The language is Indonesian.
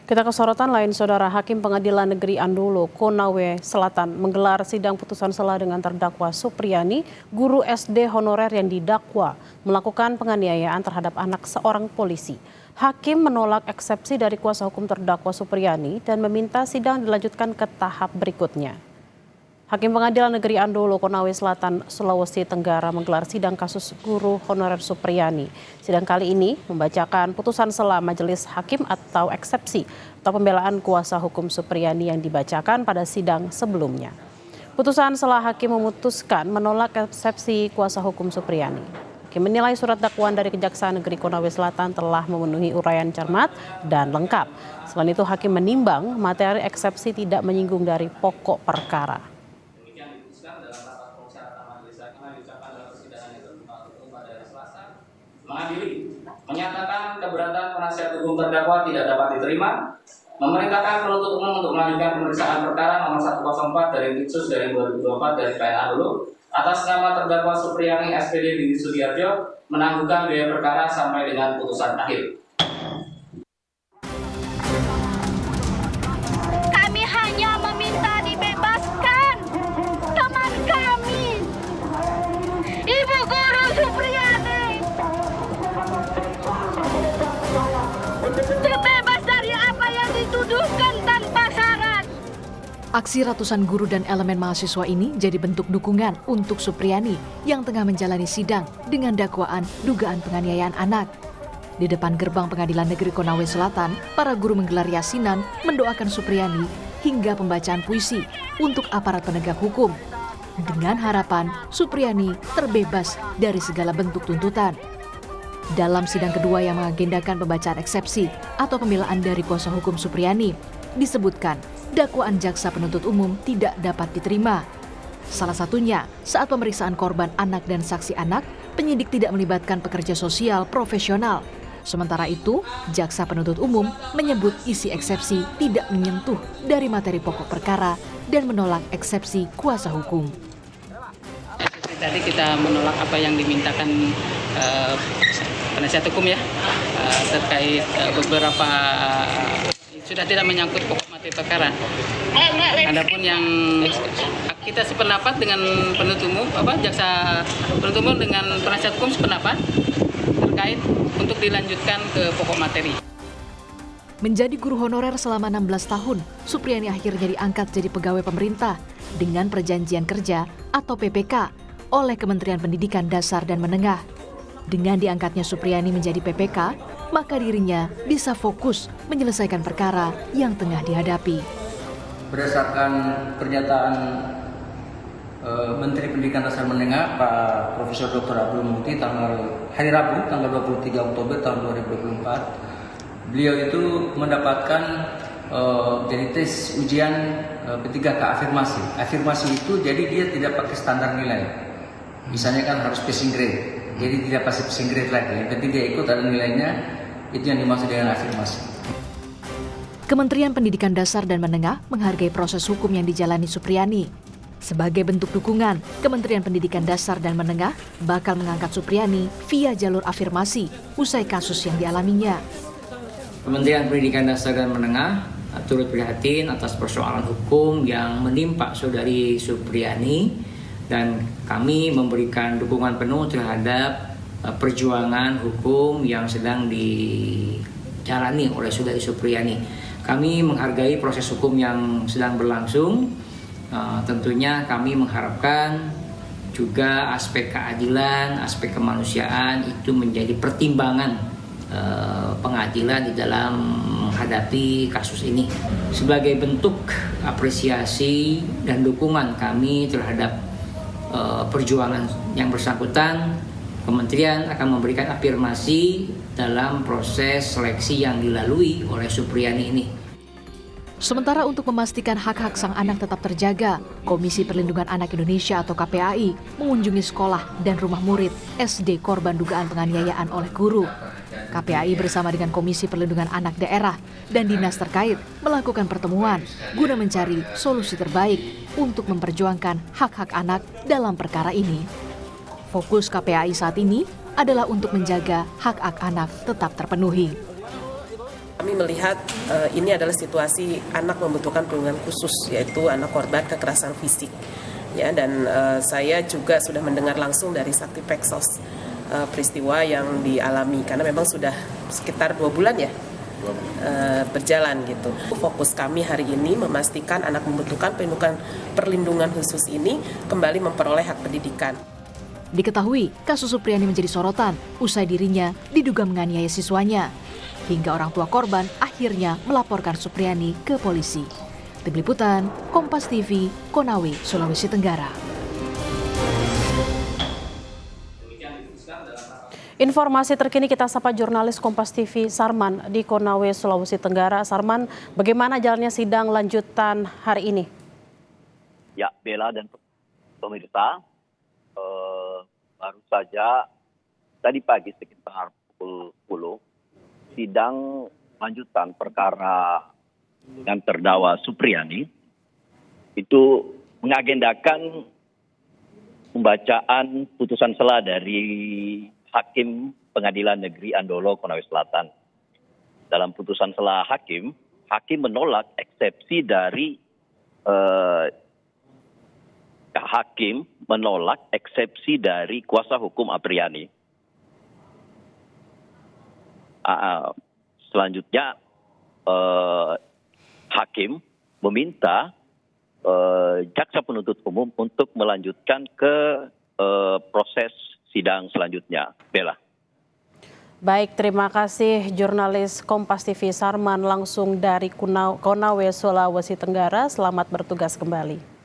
Kita ke sorotan lain, Saudara. Hakim Pengadilan Negeri Andolo, Konawe Selatan menggelar sidang putusan sela dengan terdakwa Supriyani, guru SD honorer yang didakwa melakukan penganiayaan terhadap anak seorang polisi. Hakim menolak eksepsi dari kuasa hukum terdakwa Supriyani dan meminta sidang dilanjutkan ke tahap berikutnya. Hakim Pengadilan Negeri Andolo, Konawe Selatan, Sulawesi Tenggara menggelar sidang kasus guru honorer Supriyani. Sidang kali ini membacakan putusan sela majelis hakim atau eksepsi atau pembelaan kuasa hukum Supriyani yang dibacakan pada sidang sebelumnya. Putusan sela hakim memutuskan menolak eksepsi kuasa hukum Supriyani. Hakim menilai surat dakwaan dari Kejaksaan Negeri Konawe Selatan telah memenuhi uraian cermat dan lengkap. Selain itu, hakim menimbang materi eksepsi tidak menyinggung dari pokok perkara. Mengadili, menyatakan keberatan penasihat hukum terdakwa tidak dapat diterima, memerintahkan penuntut umum untuk melanjutkan pemeriksaan perkara nomor 104 dari Pitsus dari 2024 dari PN Andolo atas nama terdakwa Supriyani SPD Didi Sudiarjo menangguhkan biaya perkara sampai dengan putusan akhir. Kami hanya meminta dibebaskan teman kami, Ibu Guru Supriyani. Terbebas dari apa yang dituduhkan tanpa syarat. Aksi ratusan guru dan elemen mahasiswa ini jadi bentuk dukungan untuk Supriyani yang tengah menjalani sidang dengan dakwaan dugaan penganiayaan anak. Di depan gerbang Pengadilan Negeri Konawe Selatan, para guru menggelar yasinan mendoakan Supriyani hingga pembacaan puisi untuk aparat penegak hukum. Dengan harapan Supriyani terbebas dari segala bentuk tuntutan. Dalam sidang kedua yang mengagendakan pembacaan eksepsi atau pembelaan dari kuasa hukum Supriyani, disebutkan dakwaan jaksa penuntut umum tidak dapat diterima. Salah satunya saat pemeriksaan korban anak dan saksi anak, penyidik tidak melibatkan pekerja sosial profesional. Sementara itu, jaksa penuntut umum menyebut isi eksepsi tidak menyentuh dari materi pokok perkara dan menolak eksepsi kuasa hukum. Tadi kita menolak apa yang dimintakan penasihat hukum ya, terkait beberapa sudah tidak menyangkut pokok materi perkara. Adapun yang kita sependapat dengan penuntut umum, jaksa penuntut umum dengan penasihat hukum sependapat terkait untuk dilanjutkan ke pokok materi. Menjadi guru honorer selama 16 tahun, Supriyani akhirnya diangkat jadi pegawai pemerintah dengan perjanjian kerja atau PPK oleh Kementerian Pendidikan Dasar dan Menengah. Dengan diangkatnya Supriyani menjadi PPK, maka dirinya bisa fokus menyelesaikan perkara yang tengah dihadapi. Berdasarkan pernyataan Menteri Pendidikan Dasar Menengah, Pak Profesor Dr. Abdul Muti, hari Rabu, tanggal 23 Oktober tahun 2024, beliau itu mendapatkan jadi tes ujian P3K afirmasi. Afirmasi itu jadi dia tidak pakai standar nilai. Misalnya kan harus passing grade. Jadi tidak pasti passing grade lagi. Yang penting dia ikut ada nilainya, itu yang dimaksud dengan afirmasi. Kementerian Pendidikan Dasar dan Menengah menghargai proses hukum yang dijalani Supriyani. Sebagai bentuk dukungan, Kementerian Pendidikan Dasar dan Menengah bakal mengangkat Supriyani via jalur afirmasi usai kasus yang dialaminya. Kementerian Pendidikan Dasar dan Menengah turut prihatin atas persoalan hukum yang menimpa saudari Supriyani dan kami memberikan dukungan penuh terhadap perjuangan hukum yang sedang dijalani oleh saudari Supriyani. Kami menghargai proses hukum yang sedang berlangsung. Tentunya kami mengharapkan juga aspek keadilan, aspek kemanusiaan itu menjadi pertimbangan pengadilan di dalam menghadapi kasus ini. Sebagai bentuk apresiasi dan dukungan kami terhadap perjuangan yang bersangkutan, Kementerian akan memberikan afirmasi dalam proses seleksi yang dilalui oleh Supriyani ini. Sementara untuk memastikan hak-hak sang anak tetap terjaga, Komisi Perlindungan Anak Indonesia atau KPAI mengunjungi sekolah dan rumah murid SD korban dugaan penganiayaan oleh guru. KPAI bersama dengan Komisi Perlindungan Anak Daerah dan dinas terkait melakukan pertemuan guna mencari solusi terbaik untuk memperjuangkan hak-hak anak dalam perkara ini. Fokus KPAI saat ini adalah untuk menjaga hak-hak anak tetap terpenuhi. Kami melihat ini adalah situasi anak membutuhkan perlindungan khusus, yaitu anak korban kekerasan fisik. Ya, dan saya juga sudah mendengar langsung dari Sakti Peksos peristiwa yang dialami, karena memang sudah sekitar 2 bulan ya berjalan gitu. Fokus kami hari ini memastikan anak membutuhkan perlindungan khusus ini kembali memperoleh hak pendidikan. Diketahui, kasus Supriyani menjadi sorotan usai dirinya diduga menganiaya siswanya. Hingga orang tua korban akhirnya melaporkan Supriyani ke polisi. Tim Liputan, Kompas TV, Konawe, Sulawesi Tenggara. Informasi terkini kita sapa jurnalis Kompas TV Sarman di Konawe, Sulawesi Tenggara. Sarman, bagaimana jalannya sidang lanjutan hari ini? Ya, Bella dan pemirsa, baru saja tadi pagi sekitar pukul 10, sidang lanjutan perkara dengan terdakwa Supriyani itu mengagendakan pembacaan putusan sela dari Hakim Pengadilan Negeri Andolo, Konawe Selatan. Dalam putusan sela hakim menolak eksepsi dari hakim menolak eksepsi dari kuasa hukum Apriyani. Selanjutnya hakim meminta jaksa penuntut umum untuk melanjutkan ke proses sidang selanjutnya. Bella. Baik, terima kasih jurnalis Kompas TV Sarman langsung dari Konawe, Sulawesi Tenggara. Selamat bertugas kembali.